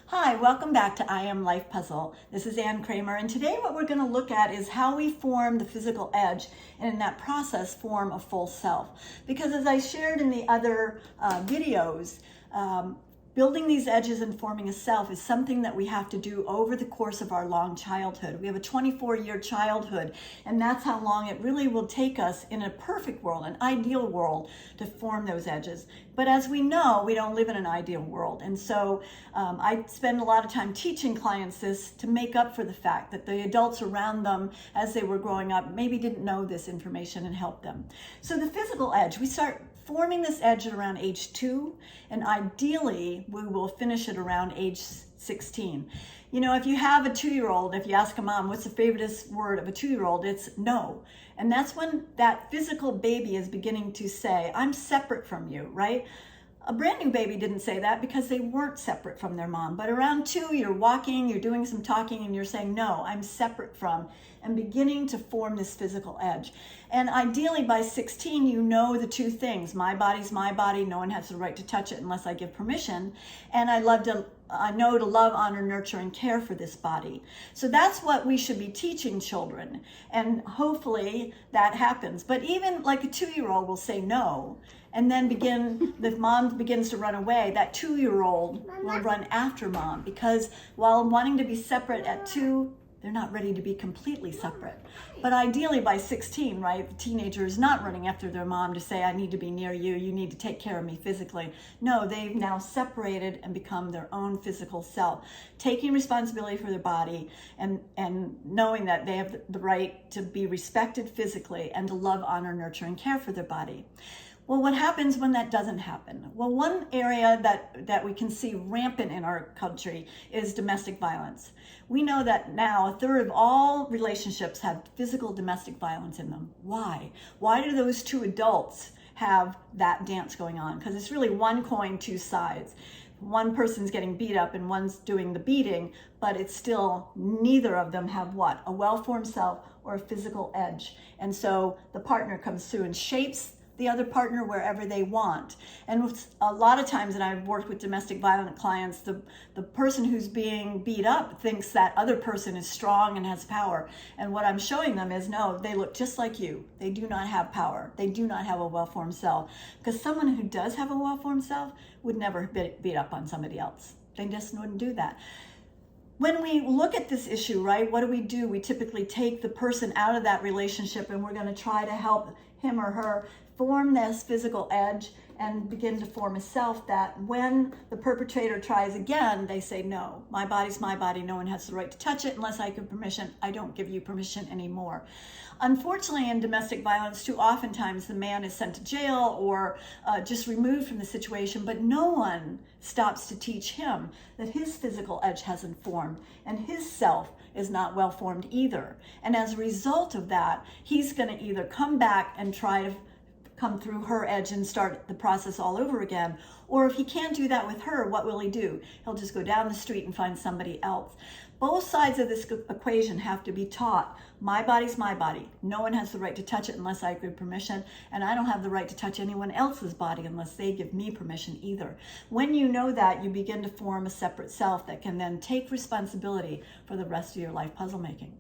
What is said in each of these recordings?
Hi, welcome back to I Am Life Puzzle. This is Ann Kramer, and today what we're going to look at is how we form the physical edge and in that process form a full self. Because as I shared in the other videos, building these edges and forming a self is something that we have to do over the course of our long childhood. We have a 24-year childhood, and that's how long it really will take us in a perfect world, an ideal world, to form those edges. But as we know, we don't live in an ideal world. And so I spend a lot of time teaching clients this to make up for the fact that the adults around them as they were growing up maybe didn't know this information and help them. So the physical edge, we start forming this edge at around age 2, and ideally we will finish it around age 16. You know, if you have a 2-year-old, if you ask a mom, what's the favorite word of a 2-year-old? It's no. And that's when that physical baby is beginning to say, I'm separate from you, right? A brand new baby didn't say that because they weren't separate from their mom. But around 2, you're walking, you're doing some talking, and you're saying, no, I'm separate from, and beginning to form this physical edge. And ideally by 16, you know the two things. My body's my body. No one has the right to touch it unless I give permission. And I know to love, honor, nurture, and care for this body. So that's what we should be teaching children. And hopefully that happens. But even like a 2-year-old will say no, and then the mom begins to run away, that 2-year-old will run after mom, because while wanting to be separate at 2, they're not ready to be completely separate. But ideally by 16, right, the teenager is not running after their mom to say, I need to be near you, you need to take care of me physically. No, they've now separated and become their own physical self, taking responsibility for their body and knowing that they have the right to be respected physically and to love, honor, nurture, and care for their body. Well, what happens when that doesn't happen? Well, one area that we can see rampant in our country is domestic violence. We know that now 1/3 of all relationships have physical domestic violence in them. Why? Why do those 2 adults have that dance going on? Because it's really one coin, 2 sides. One person's getting beat up and one's doing the beating, but it's still neither of them have what? A well-formed self or a physical edge. And so the partner comes through and shapes the other partner wherever they want. And a lot of times, and I've worked with domestic violent clients, the person who's being beat up thinks that other person is strong and has power. And what I'm showing them is, no, they look just like you. They do not have power. They do not have a well-formed self. Because someone who does have a well-formed self would never beat up on somebody else. They just wouldn't do that. When we look at this issue, right, what do? We typically take the person out of that relationship, and we're going to try to help him or her form this physical edge and begin to form a self that when the perpetrator tries again, they say, no, my body's my body. No one has the right to touch it unless I give permission. I don't give you permission anymore. Unfortunately, in domestic violence, too oftentimes the man is sent to jail or just removed from the situation, but no one stops to teach him that his physical edge hasn't formed and his self is not well formed either. And as a result of that, he's going to either come back and try to come through her edge and start the process all over again. Or if he can't do that with her, what will he do? He'll just go down the street and find somebody else. Both sides of this equation have to be taught. My body's my body. No one has the right to touch it unless I give permission, and I don't have the right to touch anyone else's body unless they give me permission either. When you know that, you begin to form a separate self that can then take responsibility for the rest of your life puzzle making.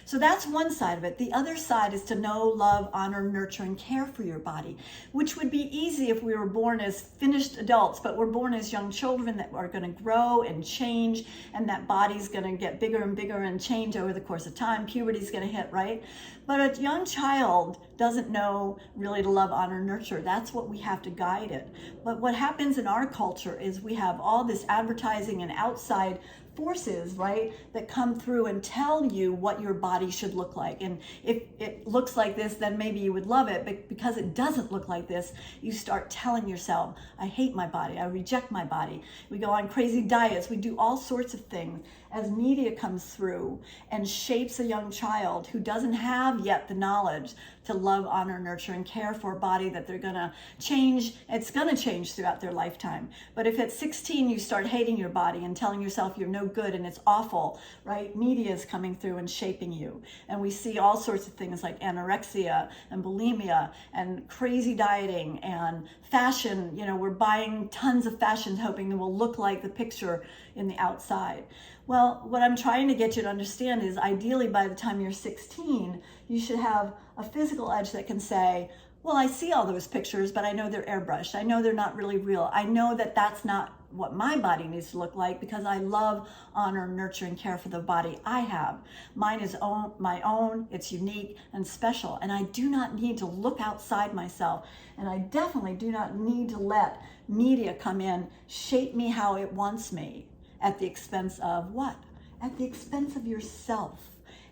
So that's one side of it. The other side is to know, love, honor, nurture, and care for your body, which would be easy if we were born as finished adults, but we're born as young children that are going to grow and change, and that body's going to get bigger and bigger and change over the course of time. Puberty's going to hit, right? But a young child doesn't know really to love, honor, nurture. That's what we have to guide it. But what happens in our culture is we have all this advertising and outside forces, right, that come through and tell you what your body should look like. And if it looks like this, then maybe you would love it. But because it doesn't look like this, you start telling yourself, I hate my body, I reject my body. We go on crazy diets, we do all sorts of things. as media comes through and shapes a young child who doesn't have yet the knowledge to love, honor, nurture, and care for a body that they're gonna change. It's gonna change throughout their lifetime. But if at 16 you start hating your body and telling yourself you're no good and it's awful, right? Media is coming through and shaping you. And we see all sorts of things like anorexia and bulimia and crazy dieting and fashion. You know, we're buying tons of fashion hoping that we'll look like the picture in the outside. Well, what I'm trying to get you to understand is ideally by the time you're 16, you should have a physical edge that can say, well, I see all those pictures, but I know they're airbrushed. I know they're not really real. I know that that's not what my body needs to look like because I love, honor, nurture, and care for the body I have. Mine is my own, it's unique and special, and I do not need to look outside myself, and I definitely do not need to let media come in, shape me how it wants me, at the expense of what? At the expense of yourself.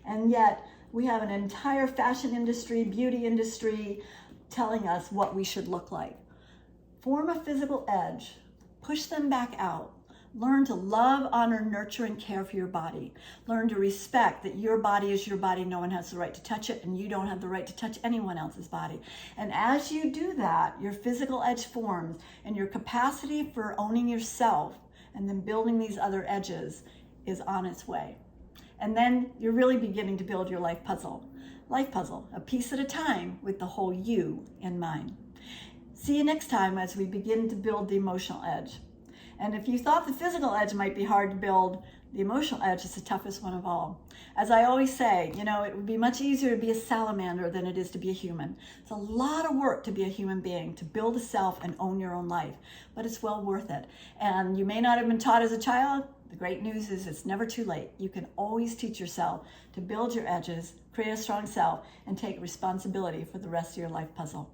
And yet, we have an entire fashion industry, beauty industry, telling us what we should look like. Form a physical edge. Push them back out. Learn to love, honor, nurture, and care for your body. Learn to respect that your body is your body. No one has the right to touch it, and you don't have the right to touch anyone else's body. And as you do that, your physical edge forms, and your capacity for owning yourself and then building these other edges is on its way. And then you're really beginning to build your life puzzle. Life puzzle, a piece at a time with the whole you in mind. See you next time as we begin to build the emotional edge. And if you thought the physical edge might be hard to build, the emotional edge is the toughest one of all. As I always say, you know, it would be much easier to be a salamander than it is to be a human. It's a lot of work to be a human being, to build a self and own your own life, but it's well worth it. And you may not have been taught as a child. The great news is it's never too late. You can always teach yourself to build your edges, create a strong self, and take responsibility for the rest of your life puzzle.